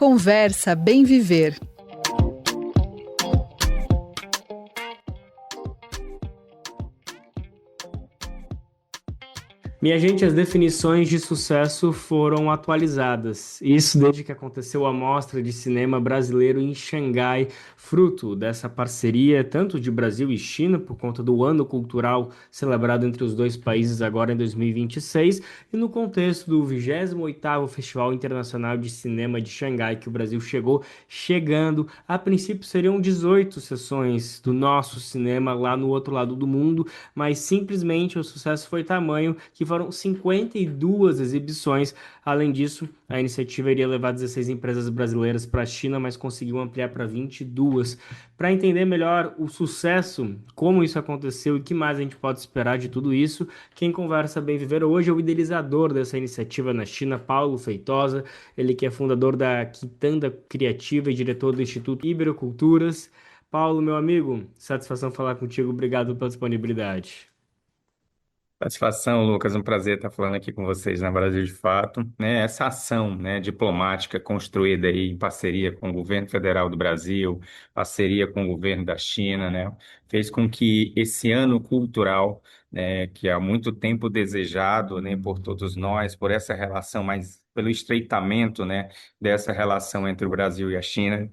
Conversa Bem Viver. Minha gente, as definições de sucesso foram atualizadas. Isso desde que aconteceu a Mostra de Cinema Brasileiro em Xangai, fruto dessa parceria tanto de Brasil e China, por conta do ano cultural celebrado entre os dois países agora em 2026, e no contexto do 28º Festival Internacional de Cinema de Xangai, que o Brasil chegando. A princípio seriam 18 sessões do nosso cinema lá no outro lado do mundo, mas simplesmente o sucesso foi tamanho que foram 52 exibições. Além disso, a iniciativa iria levar 16 empresas brasileiras para a China, mas conseguiu ampliar para 22. Para entender melhor o sucesso, como isso aconteceu e o que mais a gente pode esperar de tudo isso, quem conversa Bem Viver hoje é o idealizador dessa iniciativa na China, Paulo Feitosa, ele que é fundador da Quitanda Criativa e diretor do Instituto Iberoculturas. Paulo, meu amigo, satisfação falar contigo, obrigado pela disponibilidade. Satisfação, Lucas, um prazer estar falando aqui com vocês na Brasil de Fato, né? Essa ação, né, diplomática construída aí em parceria com o governo federal do Brasil, parceria com o governo da China, né, fez com que esse ano cultural, né, que há muito tempo desejado, né, por todos nós, por essa relação mais pelo estreitamento, né, dessa relação entre o Brasil e a China,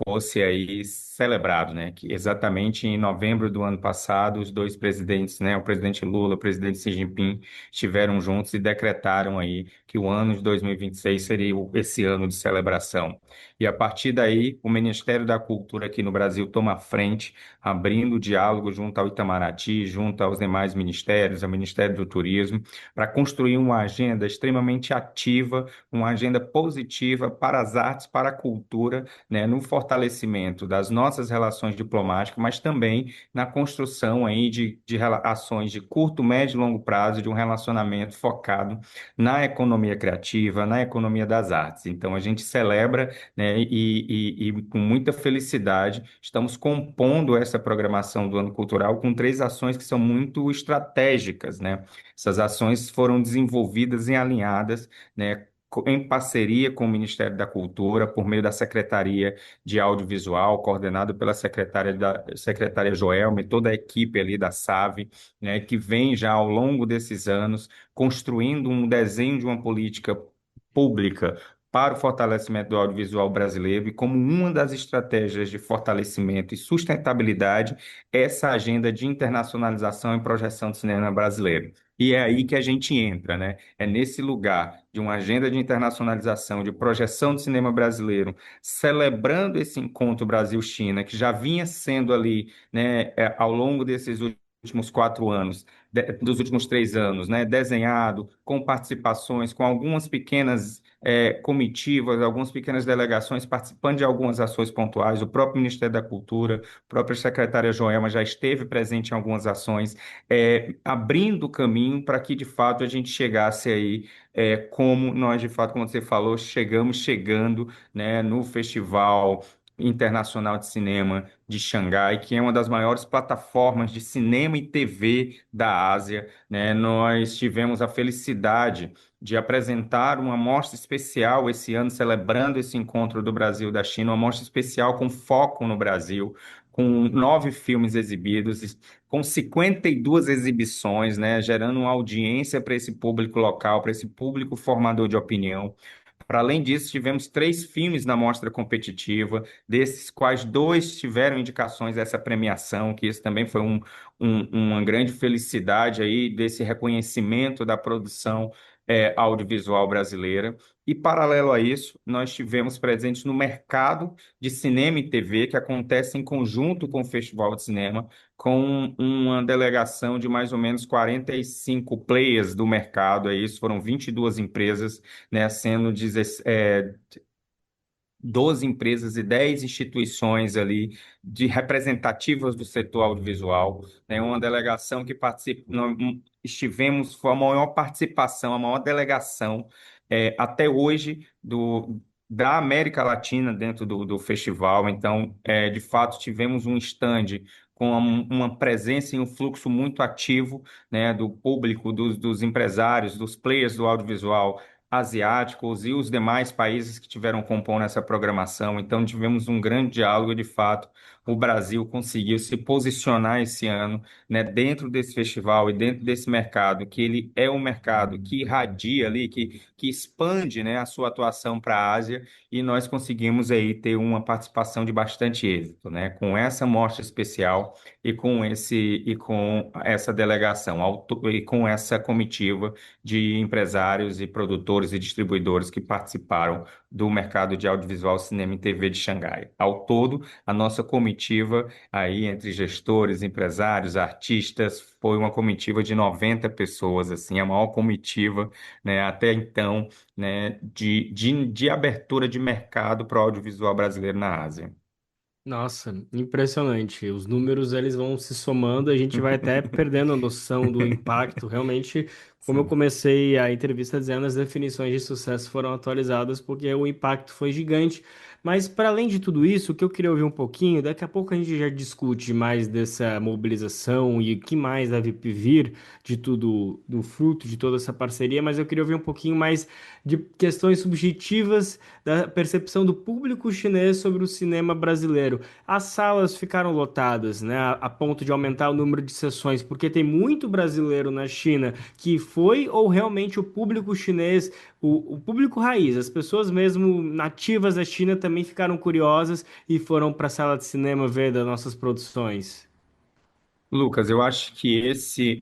fosse aí celebrado, né? Que exatamente em novembro do ano passado, os dois presidentes, né? O presidente Lula, o presidente Xi Jinping, estiveram juntos e decretaram aí que o ano de 2026 seria esse ano de celebração. E a partir daí, o Ministério da Cultura aqui no Brasil toma a frente, abrindo o diálogo junto ao Itamaraty, junto aos demais ministérios, ao Ministério do Turismo, para construir uma agenda extremamente ativa, uma agenda positiva para as artes, para a cultura, né, no fortalecimento das nossas relações diplomáticas, mas também na construção aí de ações de curto, médio e longo prazo de um relacionamento focado na economia criativa, na economia das artes. Então, a gente celebra, né, e com muita felicidade estamos compondo essa programação do ano cultural com três ações que são muito estratégicas, né? Essas ações foram desenvolvidas e alinhadas, né, em parceria com o Ministério da Cultura, por meio da Secretaria de Audiovisual, coordenado pela secretária Joelma e toda a equipe ali da SAVE, né, que vem já ao longo desses anos construindo um desenho de uma política pública para o fortalecimento do audiovisual brasileiro e como uma das estratégias de fortalecimento e sustentabilidade, essa agenda de internacionalização e projeção do cinema brasileiro. E é aí que a gente entra, né? É nesse lugar de uma agenda de internacionalização, de projeção do cinema brasileiro, celebrando esse encontro Brasil-China, que já vinha sendo ali, né, ao longo desses últimos 4 anos, dos últimos 3 anos, né, desenhado, com participações, com algumas pequenas comitivas, algumas pequenas delegações participando de algumas ações pontuais, o próprio Ministério da Cultura, a própria secretária Joelma já esteve presente em algumas ações, abrindo o caminho para que, de fato, a gente chegasse aí, como nós, de fato, como você falou, chegando, né, no Festival Internacional de Cinema de Xangai, que é uma das maiores plataformas de cinema e TV da Ásia, né? Nós tivemos a felicidade de apresentar uma mostra especial esse ano, celebrando esse encontro do Brasil e da China, uma mostra especial com foco no Brasil, com 9 filmes exibidos, com 52 exibições, né, gerando uma audiência para esse público local, para esse público formador de opinião. Para além disso, tivemos 3 filmes na mostra competitiva, desses quais 2 tiveram indicações dessa premiação, que isso também foi uma grande felicidade aí desse reconhecimento da produção audiovisual brasileira. E, paralelo a isso, nós tivemos presentes no mercado de cinema e TV, que acontece em conjunto com o Festival de Cinema, com uma delegação de mais ou menos 45 players do mercado. Aí, isso foram 22 empresas, né, sendo 12 empresas e 10 instituições ali de representativas do setor audiovisual, né? Uma delegação que participa, estivemos, foi a maior participação, a maior delegação até hoje da América Latina dentro do festival. Então, de fato, tivemos um stand com uma presença e um fluxo muito ativo, né, do público, dos empresários, dos players do audiovisual asiáticos e os demais países que tiveram compondo essa programação. Então, tivemos um grande diálogo, de fato. O Brasil conseguiu se posicionar esse ano, né, dentro desse festival e dentro desse mercado, que ele é um mercado que irradia ali, que expande, né, a sua atuação para a Ásia, e nós conseguimos aí ter uma participação de bastante êxito, né, com essa mostra especial e com essa delegação, e com essa comitiva de empresários e produtores e distribuidores que participaram do mercado de audiovisual, cinema e TV de Xangai. Ao todo, a nossa comitiva aí entre gestores, empresários, artistas, foi uma comitiva de 90 pessoas, assim, a maior comitiva, né, até então, né, de abertura de mercado para o audiovisual brasileiro na Ásia. Nossa, impressionante. Os números eles vão se somando, a gente vai até perdendo a noção do impacto. Realmente, como eu Sim. comecei a entrevista dizendo, as definições de sucesso foram atualizadas porque o impacto foi gigante. Mas para além de tudo isso, o que eu queria ouvir um pouquinho, daqui a pouco a gente já discute mais dessa mobilização e o que mais deve vir de tudo, do fruto de toda essa parceria, mas eu queria ouvir um pouquinho mais de questões subjetivas da percepção do público chinês sobre o cinema brasileiro. As salas ficaram lotadas, né, a ponto de aumentar o número de sessões, porque tem muito brasileiro na China que foi ou realmente o público chinês, o público raiz, as pessoas mesmo nativas da China também ficaram curiosas e foram para a sala de cinema ver das nossas produções. Lucas, eu acho que esse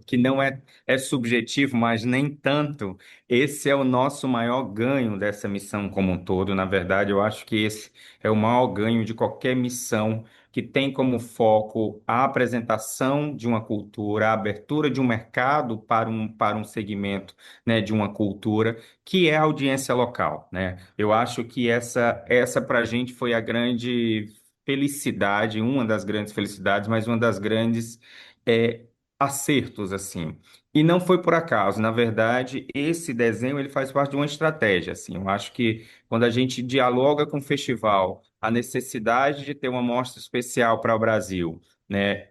que não é subjetivo, mas nem tanto. Esse é o nosso maior ganho dessa missão como um todo. Na verdade, eu acho que esse é o maior ganho de qualquer missão que tem como foco a apresentação de uma cultura, a abertura de um mercado para um segmento, né, de uma cultura, que é a audiência local, né? Eu acho que essa para a gente foi a grande felicidade, uma das grandes felicidades, mas uma das grandes é, acertos, assim. E não foi por acaso, na verdade, esse desenho ele faz parte de uma estratégia, assim. Eu acho que quando a gente dialoga com o festival, a necessidade de ter uma mostra especial para o Brasil, né?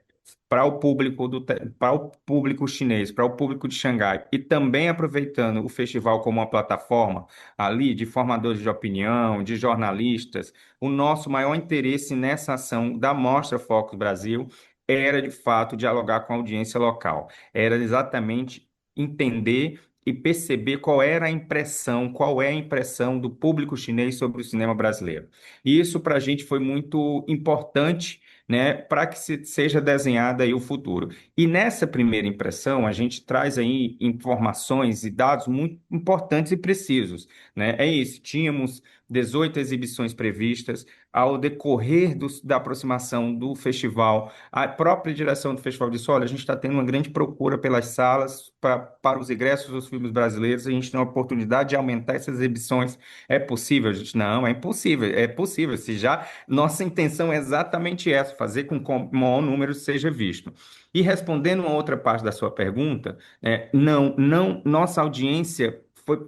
Para o público chinês, para o público de Xangai, e também aproveitando o festival como uma plataforma ali de formadores de opinião, de jornalistas, o nosso maior interesse nessa ação da Mostra Focus Brasil era, de fato, dialogar com a audiência local. Era exatamente entender e perceber qual é a impressão do público chinês sobre o cinema brasileiro. E isso, para a gente, foi muito importante, né, para que seja desenhado aí o futuro. E nessa primeira impressão, a gente traz aí informações e dados muito importantes e precisos, né? É isso, tínhamos 18 exibições previstas. Ao decorrer da aproximação do festival, a própria direção do festival disse: olha, a gente está tendo uma grande procura pelas salas para os ingressos dos filmes brasileiros, a gente tem a oportunidade de aumentar essas exibições. É possível? A gente, não, é impossível. É possível, se já nossa intenção é exatamente essa, fazer com que o maior número seja visto. E respondendo uma outra parte da sua pergunta, não, nossa audiência foi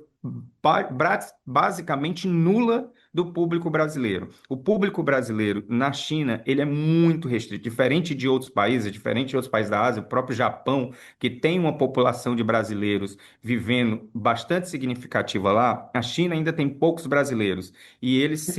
basicamente nula do público brasileiro. O público brasileiro na China, ele é muito restrito, diferente de outros países da Ásia, o próprio Japão, que tem uma população de brasileiros vivendo bastante significativa lá, a China ainda tem poucos brasileiros e eles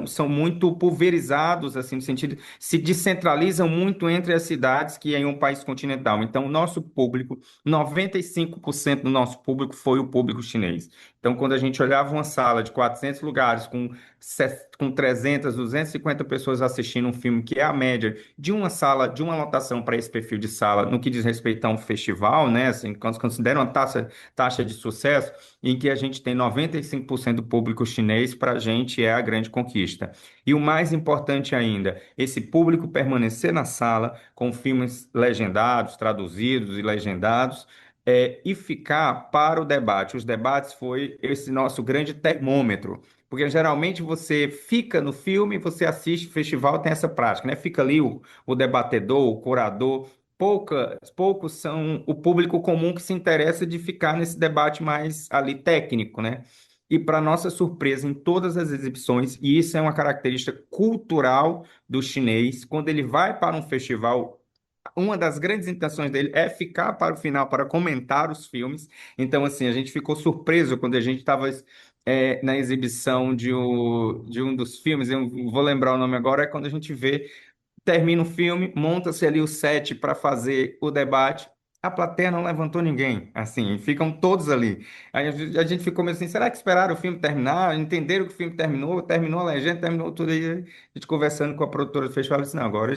são muito pulverizados, assim, no sentido, se descentralizam muito entre as cidades que é em um país continental. Então, o nosso público, 95% do nosso público foi o público chinês. Então, quando a gente olhava uma sala de 400 lugares com 300, 250 pessoas assistindo um filme, que é a média de uma sala, de uma lotação para esse perfil de sala, no que diz respeito a um festival, né? Assim, quando considera uma taxa de sucesso, em que a gente tem 95% do público chinês, para a gente é a grande conquista. E o mais importante ainda, esse público permanecer na sala com filmes legendados, traduzidos e legendados, e ficar para o debate. Os debates foi esse nosso grande termômetro, porque geralmente você fica no filme, você assiste, o festival tem essa prática, né? Fica ali o debatedor, o curador. Poucos são o público comum que se interessa de ficar nesse debate mais ali técnico, né? E para nossa surpresa, em todas as exibições, e isso é uma característica cultural do chinês, quando ele vai para um festival uma das grandes intenções dele é ficar para o final para comentar os filmes. Então, assim, a gente ficou surpreso quando a gente estava na exibição de um dos filmes, eu vou lembrar o nome agora, é quando a gente vê. Termina o filme, monta-se ali o set para fazer o debate. A plateia não levantou ninguém, assim, ficam todos ali. Aí a gente ficou meio assim, será que esperaram o filme terminar? Entenderam que o filme terminou, terminou a legenda, terminou tudo aí. A gente conversando com a produtora do festival, disse, não, agora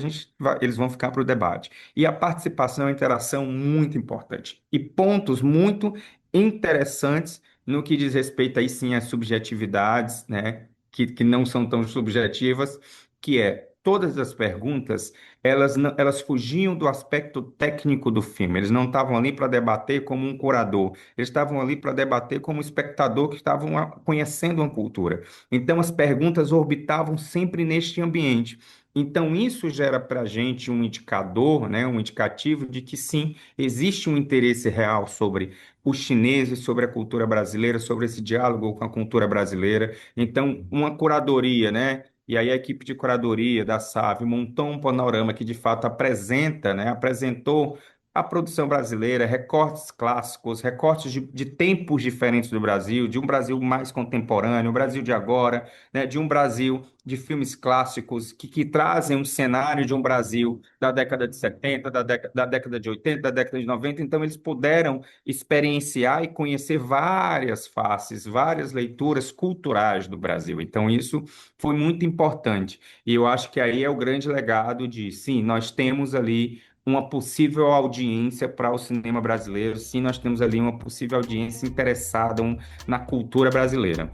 eles vão ficar para o debate. E a participação e a interação muito importante. E pontos muito interessantes no que diz respeito aí sim às subjetividades, né, que não são tão subjetivas, que é todas as perguntas, elas fugiam do aspecto técnico do filme. Eles não estavam ali para debater como um curador, eles estavam ali para debater como espectador que estavam conhecendo uma cultura. Então, as perguntas orbitavam sempre neste ambiente. Então, isso gera para a gente um indicador, né, um indicativo de que sim, existe um interesse real sobre os chineses, sobre a cultura brasileira, sobre esse diálogo com a cultura brasileira. Então, uma curadoria, né? E aí a equipe de curadoria da SAV montou um panorama que de fato apresenta, né, apresentou a produção brasileira, recortes clássicos, recortes de tempos diferentes do Brasil, de um Brasil mais contemporâneo, o Brasil de agora, né, de um Brasil de filmes clássicos que trazem um cenário de um Brasil da década de 70, da década de 80, da década de 90. Então eles puderam experienciar e conhecer várias faces, várias leituras culturais do Brasil. Então isso foi muito importante. E eu acho que aí é o grande legado de, sim, nós temos ali uma possível audiência para o cinema brasileiro, sim, nós temos ali uma possível audiência interessada na cultura brasileira.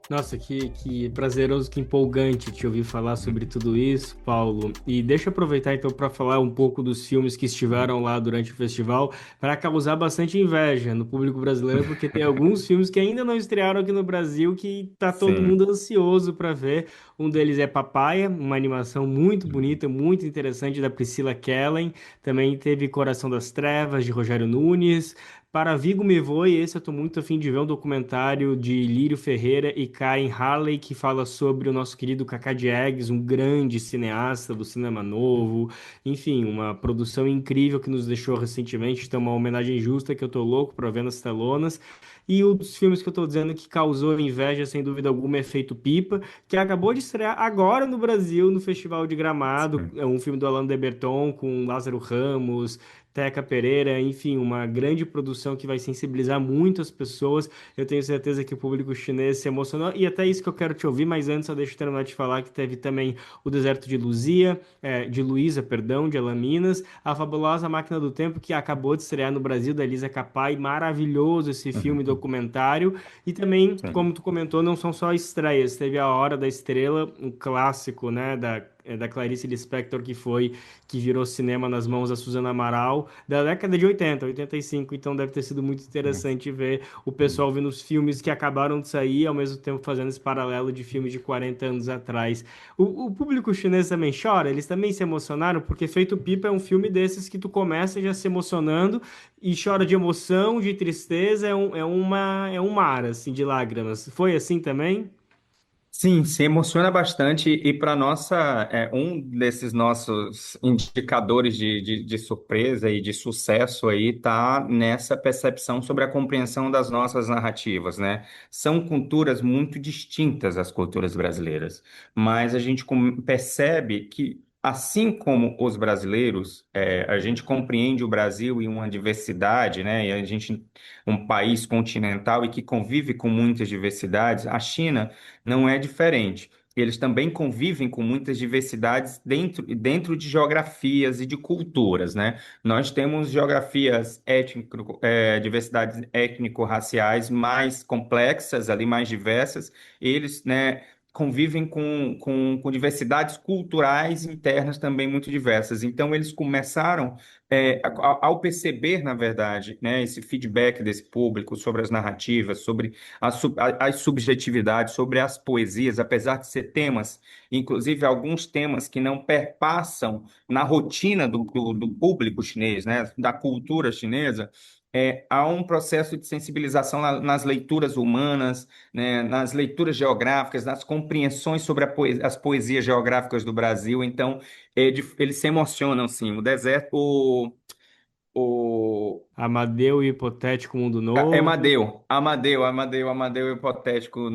Nossa, que prazeroso, que empolgante te ouvir falar sobre tudo isso, Paulo. E deixa eu aproveitar então para falar um pouco dos filmes que estiveram lá durante o festival, para causar bastante inveja no público brasileiro, porque tem alguns filmes que ainda não estrearam aqui no Brasil que tá todo Sim. mundo ansioso para ver. Um deles é Papaya, uma animação muito bonita, muito interessante da Priscila Kellen. Também teve Coração das Trevas, de Rogério Nunes. Para Vigo Me Voe, esse eu tô muito afim de ver um documentário de Lírio Ferreira e Karen Harley que fala sobre o nosso querido Cacá Diegues, um grande cineasta do cinema novo. Enfim, uma produção incrível que nos deixou recentemente. Então, uma homenagem justa que eu tô louco para ver nas telonas. E um dos filmes que eu tô dizendo que causou inveja, sem dúvida alguma, é Feito Pipa, que acabou de estrear agora no Brasil, no Festival de Gramado. Sim. É um filme do Alain de Botton com Lázaro Ramos, Teca Pereira, enfim, uma grande produção que vai sensibilizar muitas pessoas. Eu tenho certeza que o público chinês se emocionou. E até isso que eu quero te ouvir, mas antes, só deixa eu terminar de falar que teve também O Deserto de Luzia, de Luísa, perdão, de Alaminas, A Fabulosa Máquina do Tempo, que acabou de estrear no Brasil, da Elisa Capai. Maravilhoso esse filme Uhum. documentário. E também, Sim. como tu comentou, não são só estreias. Teve A Hora da Estrela, um clássico, né, da Clarice Lispector, que virou cinema nas mãos da Suzana Amaral, da década de 80, 85. Então deve ter sido muito interessante ver o pessoal vendo os filmes que acabaram de sair, ao mesmo tempo fazendo esse paralelo de filmes de 40 anos atrás. O público chinês também chora, eles também se emocionaram, porque Feito Pipa é um filme desses que tu começa já se emocionando e chora de emoção, de tristeza, é um mar, assim, de lágrimas. Foi assim também? Sim, se emociona bastante e para nossa um desses nossos indicadores de surpresa e de sucesso aí tá nessa percepção sobre a compreensão das nossas narrativas, né? São culturas muito distintas as culturas brasileiras, mas a gente percebe que assim como os brasileiros, a gente compreende o Brasil em uma diversidade, né? E a gente um país continental e que convive com muitas diversidades. A China não é diferente. Eles também convivem com muitas diversidades dentro de geografias e de culturas, né? Nós temos geografias diversidades étnico-raciais mais complexas, ali mais diversas. Eles, né, convivem com diversidades culturais internas também muito diversas. Então, eles começaram ao perceber, na verdade, né, esse feedback desse público sobre as narrativas, sobre as subjetividades, sobre as poesias, apesar de ser temas, inclusive alguns temas que não perpassam na rotina do público chinês, né, da cultura chinesa, há um processo de sensibilização nas leituras humanas, né, nas leituras geográficas, nas compreensões sobre as poesias geográficas do Brasil. Então, eles se emocionam, sim. O deserto, o Amadeu e Hipotético Mundo Novo. Amadeu hipotético.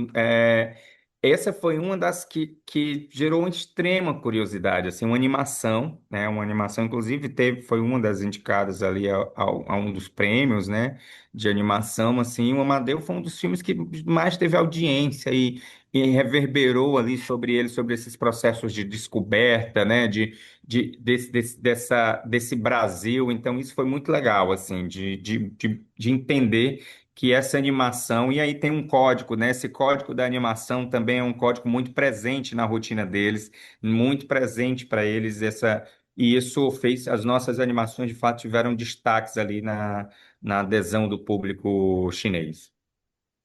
Essa foi uma das que gerou uma extrema curiosidade, assim, uma animação, né? Uma animação, inclusive, foi uma das indicadas ali a um dos prêmios, né? De animação, assim. O Amadeu foi um dos filmes que mais teve audiência e reverberou ali sobre ele, sobre esses processos de descoberta, né? Desse Brasil. Então, isso foi muito legal, assim, de entender que essa animação, e aí tem um código, né? Esse código da animação também é um código muito presente na rotina deles, muito presente para eles, e isso fez, as nossas animações de fato tiveram destaques ali na adesão do público chinês.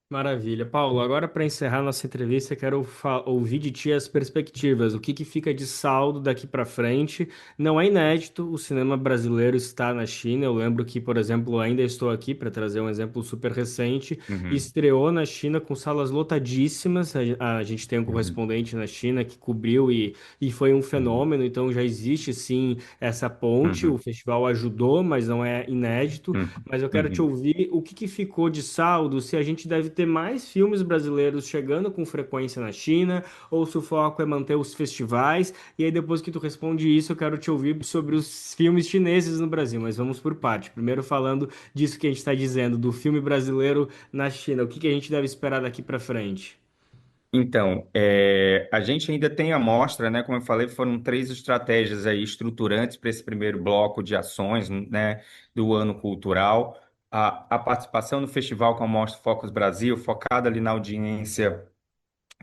Maravilha. Paulo, agora para encerrar nossa entrevista, quero ouvir de ti as perspectivas. O que que fica de saldo daqui para frente? Não é inédito, o cinema brasileiro está na China. Eu lembro que, por exemplo, ainda estou aqui para trazer um exemplo super recente. Uhum, Estreou na China com salas lotadíssimas. A gente tem um uhum, correspondente na China que cobriu e foi um uhum, fenômeno. Então já existe sim essa ponte. O uhum, festival ajudou, mas não é inédito. uhum, Mas eu quero te uhum. ouvir o que que ficou de saldo, se a gente deve ter mais filmes brasileiros chegando com frequência na China, ou se o foco é manter os festivais. E aí, depois que tu responde isso, eu quero te ouvir sobre os filmes chineses no Brasil. Mas vamos por parte. Primeiro falando disso que a gente está dizendo, do filme brasileiro na China. O que que a gente deve esperar daqui para frente? Então, a gente ainda tem a mostra, né? Como eu falei, foram três estratégias aí estruturantes para esse primeiro bloco de ações, né, do ano cultural. A participação no festival com a Mostra Focus Brasil, focada ali na audiência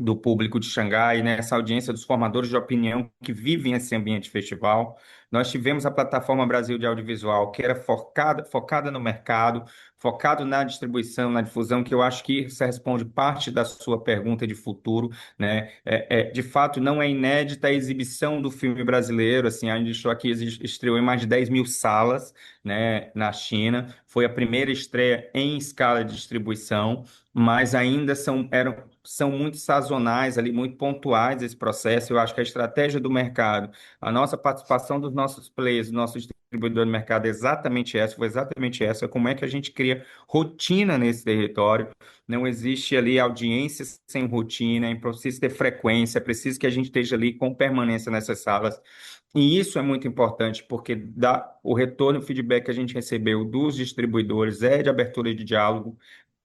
do público de Xangai, né, essa audiência dos formadores de opinião que vivem esse ambiente festival. Nós tivemos a plataforma Brasil de Audiovisual, que era focada no mercado, focado na distribuição, na difusão, que eu acho que isso responde parte da sua pergunta de futuro, né? De fato, não é inédita a exibição do filme brasileiro, assim, a gente estou aqui estreou em mais de 10 mil salas, né, na China. Foi a primeira estreia em escala de distribuição, mas ainda são muito sazonais ali, muito pontuais esse processo. Eu acho que a estratégia do mercado, a nossa participação dos nossos players, do nosso distribuidor de mercado é exatamente essa, foi exatamente essa. Como é que a gente cria rotina nesse território? Não existe ali audiência sem rotina, é preciso ter frequência, é preciso que a gente esteja ali com permanência nessas salas. E isso é muito importante, porque o retorno, o feedback que a gente recebeu dos distribuidores é de abertura de diálogo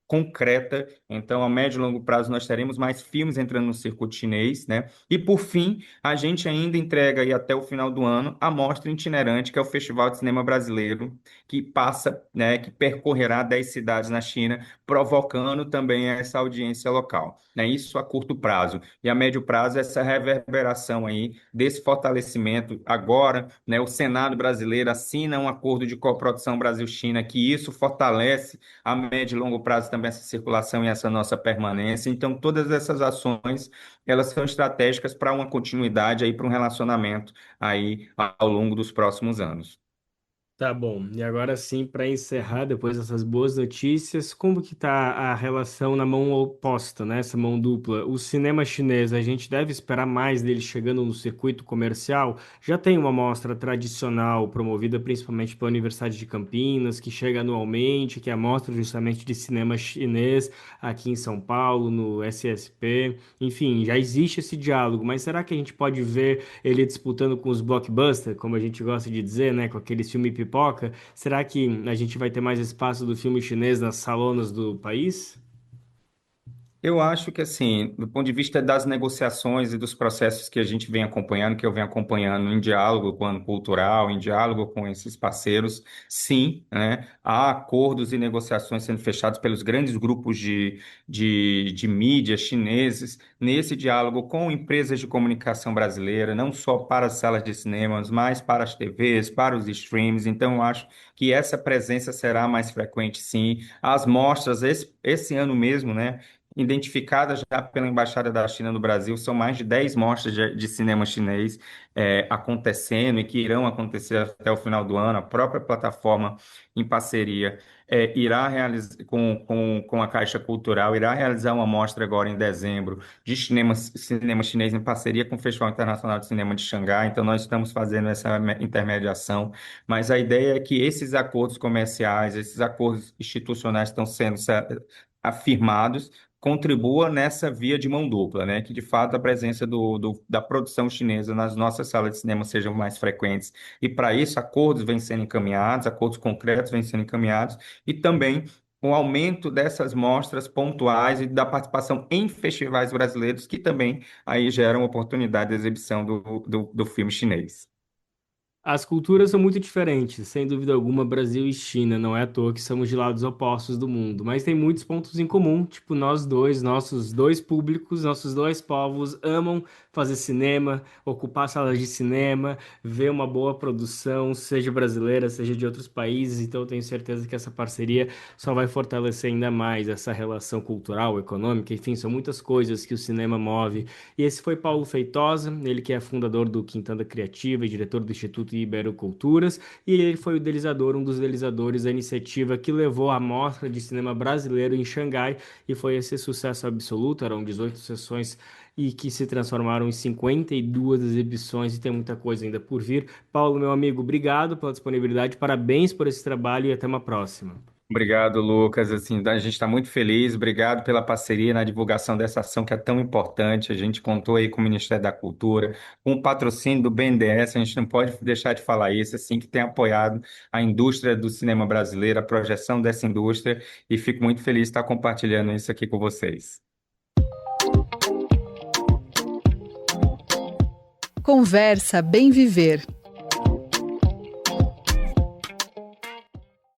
concreta. Então, a médio e longo prazo, nós teremos mais filmes entrando no circuito chinês, né? E, por fim, a gente ainda entrega aí até o final do ano a Mostra Itinerante, que é o Festival de Cinema Brasileiro, que passa, né, que percorrerá 10 cidades na China, provocando também essa audiência local, né? Isso a curto prazo. E a médio prazo, essa reverberação aí desse fortalecimento. Agora, né, o Senado brasileiro assina um acordo de coprodução Brasil-China, que isso fortalece a médio e longo prazo também essa circulação e essa nossa permanência. Então, todas essas ações, elas são estratégicas para uma continuidade aí, para um relacionamento aí ao longo dos próximos anos. Tá bom. E agora sim, para encerrar, depois dessas boas notícias, como que tá a relação na mão oposta, né? Essa mão dupla? O cinema chinês, a gente deve esperar mais dele chegando no circuito comercial? Já tem uma mostra tradicional, promovida principalmente pela Universidade de Campinas, que chega anualmente, que é a mostra justamente de cinema chinês aqui em São Paulo, no SSP. Enfim, já existe esse diálogo, mas será que a gente pode ver ele disputando com os blockbusters, como a gente gosta de dizer, né, com aqueles filme pipoca? Será que a gente vai ter mais espaço do filme chinês nas salonas do país? Eu acho que, assim, do ponto de vista das negociações e dos processos que a gente vem acompanhando, que eu venho acompanhando em diálogo com o Ano Cultural, em diálogo com esses parceiros, sim, né, há acordos e negociações sendo fechados pelos grandes grupos de mídia chineses, nesse diálogo com empresas de comunicação brasileira, não só para as salas de cinemas, mas para as TVs, para os streams. Então, eu acho que essa presença será mais frequente, sim. As mostras, esse ano mesmo, né? Identificadas já pela Embaixada da China no Brasil, são mais de 10 mostras de cinema chinês acontecendo e que irão acontecer até o final do ano. A própria plataforma, em parceria, irá realizar com a Caixa Cultural, irá realizar uma mostra agora em dezembro de cinema chinês em parceria com o Festival Internacional de Cinema de Xangai. Então, nós estamos fazendo essa intermediação, mas a ideia é que esses acordos comerciais, esses acordos institucionais estão sendo afirmados contribua nessa via de mão dupla, né? Que de fato a presença da produção chinesa nas nossas salas de cinema sejam mais frequentes. E para isso, acordos vêm sendo encaminhados, acordos concretos vêm sendo encaminhados, e também o aumento dessas mostras pontuais e da participação em festivais brasileiros, que também aí geram oportunidade de exibição do filme chinês. As culturas são muito diferentes, sem dúvida alguma, Brasil e China. Não é à toa que somos de lados opostos do mundo, mas tem muitos pontos em comum. Tipo, nós dois, nossos dois públicos, nossos dois povos amam fazer cinema, ocupar salas de cinema, ver uma boa produção, seja brasileira, seja de outros países. Então, eu tenho certeza que essa parceria só vai fortalecer ainda mais essa relação cultural, econômica. Enfim, são muitas coisas que o cinema move. E esse foi Paulo Feitosa, ele que é fundador do Quintanda Criativa e diretor do Instituto Iberoculturas, e ele foi o idealizador, um dos idealizadores da iniciativa que levou a Mostra de Cinema Brasileiro em Xangai, e foi esse sucesso absoluto. Eram 18 sessões e que se transformaram em 52 exibições, e tem muita coisa ainda por vir. Paulo, meu amigo, obrigado pela disponibilidade, parabéns por esse trabalho e até uma próxima. Obrigado, Lucas. Assim, a gente está muito feliz. Obrigado pela parceria na divulgação dessa ação que é tão importante. A gente contou aí com o Ministério da Cultura, com o patrocínio do BNDES. A gente não pode deixar de falar isso, assim, que tem apoiado a indústria do cinema brasileiro, a projeção dessa indústria, e fico muito feliz de estar compartilhando isso aqui com vocês. Conversa Bem Viver.